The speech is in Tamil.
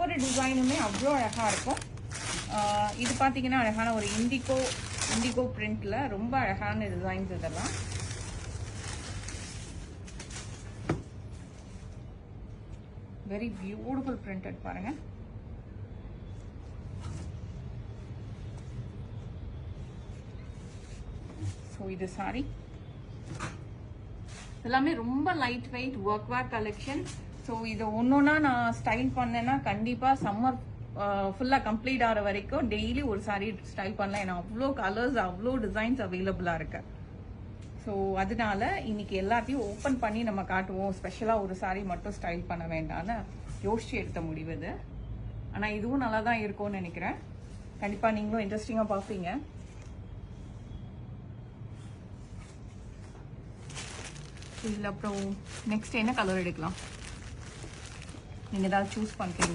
ஒவ்வொரு டிசைனுமே அவ்வளோ அழகா இருக்கும். இது பார்த்தீங்கன்னா அழகான ஒரு இண்டிகோ பிரிண்ட்ல ரொம்ப அழகான டிசைன்ஸ் இதெல்லாம். வெரி பியூட்டிஃபுல் பிரிண்டட் பாருங்க. ஸோ இது சாரி எல்லாமே ரொம்ப லைட் வெயிட் ஒர்க் வேர் கலெக்ஷன். ஸோ இதை ஒன்னொன்னா நான் ஸ்டைல் பண்ணேன்னா கண்டிப்பா சம்மர் ஃபுல்லா கம்ப்ளீட் ஆகிற வரைக்கும் டெய்லி ஒரு சாரி ஸ்டைல் பண்ணலாம். ஏன்னா அவ்வளோ கலர்ஸ் அவ்வளோ டிசைன்ஸ் அவைலபிளா இருக்கு. ஸோ அதனால இன்னைக்கு எல்லாத்தையும் ஓப்பன் பண்ணி நம்ம காட்டுவோம். ஸ்பெஷலாக ஒரு சாரி மட்டும் ஸ்டைல் பண்ண வேண்டாம்னு யோசிச்சு எடுத்த முடிவு இது. ஆனால் இதுவும் நல்லா தான் இருக்கும்னு நினைக்கிறேன். கண்டிப்பாக நீங்களும் இன்ட்ரெஸ்டிங்காக பார்ப்பீங்க. இதில் அப்புறம் நெக்ஸ்ட் என்ன கலர் எடுக்கலாம்? நீங்கள் ஏதாவது சூஸ் பண்ணுறீங்க?